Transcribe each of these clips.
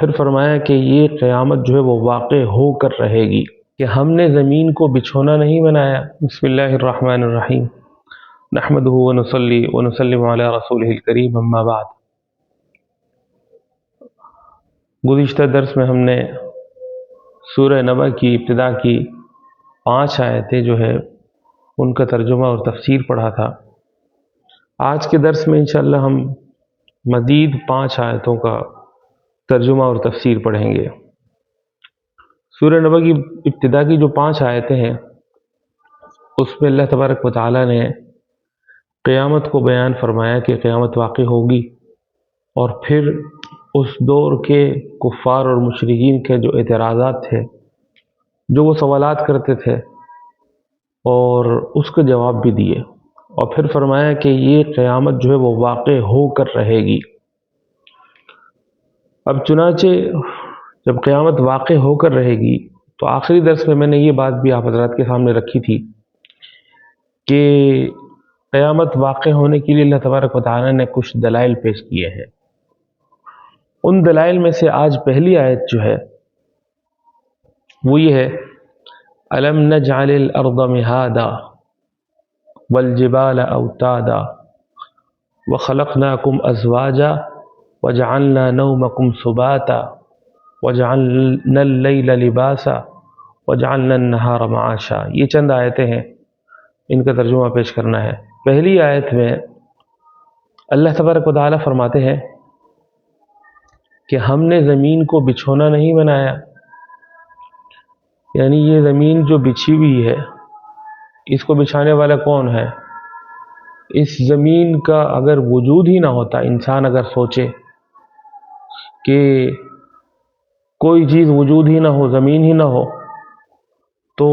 پھر فرمایا کہ یہ قیامت جو ہے وہ واقع ہو کر رہے گی کہ ہم نے زمین کو بچھونا نہیں بنایا۔ بسم اللہ الرحمن الرحیم، نحمدہ ونصلی ونسلم علی رسولہ الکریم، اما بعد۔ گزشتہ درس میں ہم نے سورہ نبأ کی ابتدا کی 5 آیتیں جو ہے ان کا ترجمہ اور تفسیر پڑھا تھا۔ آج کے درس میں انشاءاللہ ہم مزید 5 آیتوں کا ترجمہ اور تفسیر پڑھیں گے۔ سورہ نبأ کی ابتدا کی جو 5 آیتیں ہیں اس میں اللہ تبارک و تعالیٰ نے قیامت کو بیان فرمایا کہ قیامت واقع ہوگی، اور پھر اس دور کے کفار اور مشرکین کے جو اعتراضات تھے، جو وہ سوالات کرتے تھے، اور اس کا جواب بھی دیے، اور پھر فرمایا کہ یہ قیامت جو ہے وہ واقع ہو کر رہے گی۔ اب چنانچہ جب قیامت واقع ہو کر رہے گی تو آخری درس میں نے یہ بات بھی آپ حضرات کے سامنے رکھی تھی کہ قیامت واقع ہونے کے لیے اللہ تبارک و تعالیٰ نے کچھ دلائل پیش کیے ہیں۔ ان دلائل میں سے آج پہلی آیت جو ہے وہ یہ ہے، أَلَمْ نَجْعَلِ الْأَرْضَ مِهَادًا وَالْجِبَالَ أَوْتَادًا وَخَلَقْنَاكُمْ أَزْوَاجًا وَجَعَلْنَا نَوْمَكُمْ سُبَاتًا وَجَعَلْنَا اللَّيْلَ لِبَاسًا وَجَعَلْنَا النَّهَارَ مَعَاشًا۔ یہ چند آیتیں ہیں، ان کا ترجمہ پیش کرنا ہے۔ پہلی آیت میں اللہ تبارک و تعالیٰ فرماتے ہیں کہ ہم نے زمین کو بچھونا نہیں بنایا، یعنی یہ زمین جو بچھی ہوئی ہے اس کو بچھانے والا کون ہے؟ اس زمین کا اگر وجود ہی نہ ہوتا، انسان اگر سوچے کہ کوئی چیز وجود ہی نہ ہو، زمین ہی نہ ہو، تو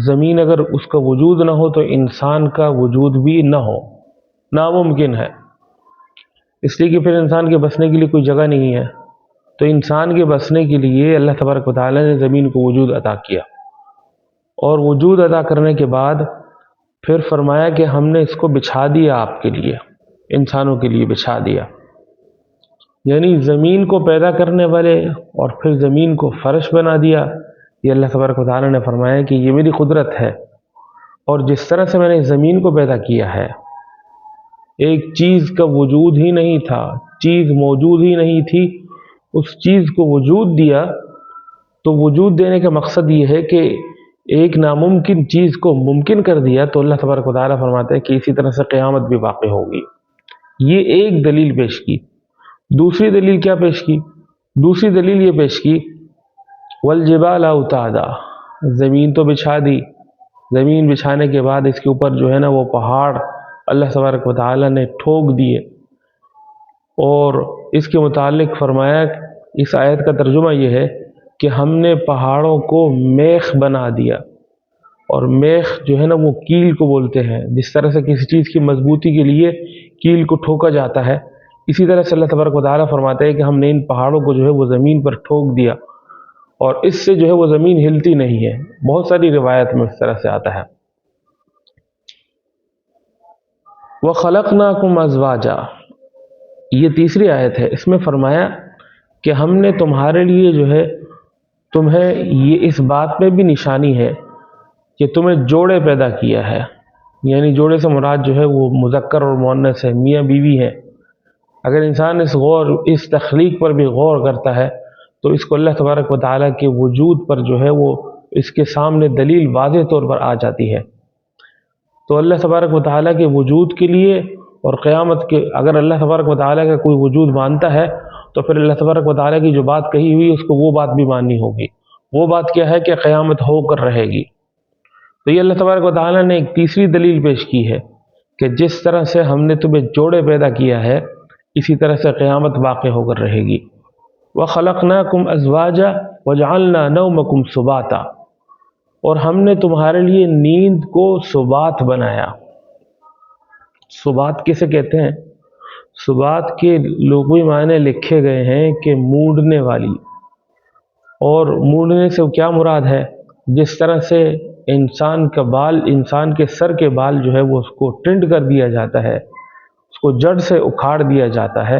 زمین اگر اس کا وجود نہ ہو تو انسان کا وجود بھی نہ ہو، ناممکن ہے، اس لیے کہ پھر انسان کے بسنے کے لیے کوئی جگہ نہیں ہے۔ تو انسان کے بسنے کے لیے اللہ تبارک و تعالیٰ نے زمین کو وجود عطا کیا، اور وجود عطا کرنے کے بعد پھر فرمایا کہ ہم نے اس کو بچھا دیا، آپ کے لیے، انسانوں کے لیے بچھا دیا۔ یعنی زمین کو پیدا کرنے والے اور پھر زمین کو فرش بنا دیا۔ یہ اللہ تبارک و تعالیٰ نے فرمایا کہ یہ میری قدرت ہے، اور جس طرح سے میں نے زمین کو پیدا کیا ہے، ایک چیز کا وجود ہی نہیں تھا، چیز موجود ہی نہیں تھی، اس چیز کو وجود دیا۔ تو وجود دینے کا مقصد یہ ہے کہ ایک ناممکن چیز کو ممکن کر دیا۔ تو اللہ تبارک و تعالیٰ فرماتے ہیں کہ اسی طرح سے قیامت بھی واقع ہوگی۔ یہ ایک دلیل پیش کی۔ دوسری دلیل کیا پیش کی؟ دوسری دلیل یہ پیش کی، والجبال اوتادا، زمین تو بچھا دی، زمین بچھانے کے بعد اس کے اوپر جو ہے نا وہ پہاڑ اللہ تبارک و تعالیٰ نے ٹھوک دیے، اور اس کے متعلق فرمایا، اس آیت کا ترجمہ یہ ہے کہ ہم نے پہاڑوں کو میخ بنا دیا، اور میخ جو ہے نا وہ کیل کو بولتے ہیں۔ جس طرح سے کسی چیز کی مضبوطی کے لیے کیل کو ٹھوکا جاتا ہے، اسی طرح سے اللہ تبارک و تعالیٰ فرماتے ہیں کہ ہم نے ان پہاڑوں کو جو ہے وہ زمین پر ٹھوک دیا، اور اس سے جو ہے وہ زمین ہلتی نہیں ہے۔ بہت ساری روایت میں اس طرح سے آتا ہے۔ وَخَلَقْنَاكُمْ أَزْوَاجًا، یہ تیسری آیت ہے، اس میں فرمایا کہ ہم نے تمہارے لیے جو ہے تمہیں یہ اس بات میں بھی نشانی ہے کہ تمہیں جوڑے پیدا کیا ہے۔ یعنی جوڑے سے مراد جو ہے وہ مذکر اور مؤنث ہے، میاں بیوی ہے۔ اگر انسان اس تخلیق پر بھی غور کرتا ہے تو اس کو اللہ تبارک و تعالیٰ کے وجود پر جو ہے وہ اس کے سامنے دلیل واضح طور پر آ جاتی ہے۔ تو اللہ تبارک و تعالیٰ کے وجود کے لیے اور قیامت کے، اگر اللہ تبارک و تعالیٰ کا کوئی وجود مانتا ہے تو پھر اللہ تبارک و تعالیٰ کی جو بات کہی ہوئی اس کو وہ بات بھی ماننی ہوگی۔ وہ بات کیا ہے کہ قیامت ہو کر رہے گی۔ تو یہ اللہ تبارک و تعالیٰ نے ایک تیسری دلیل پیش کی ہے کہ جس طرح سے ہم نے تمہیں جوڑے پیدا کیا ہے، اسی طرح سے قیامت واقع ہو کر رہے گی۔ وَخَلَقْنَاكُمْ أَزْوَاجًا وَجَعَلْنَا نَوْمَكُمْ سُبَاتًا، اور ہم نے تمہارے لیے نیند کو سبات بنایا۔ سبات کسے کہتے ہیں؟ سبات کے لغوی معنی لکھے گئے ہیں کہ مونڈنے والی، اور مونڈنے سے کیا مراد ہے؟ جس طرح سے انسان کا بال، انسان کے سر کے بال جو ہے وہ اس کو ٹرنڈ کر دیا جاتا ہے، اس کو جڑ سے اکھاڑ دیا جاتا ہے،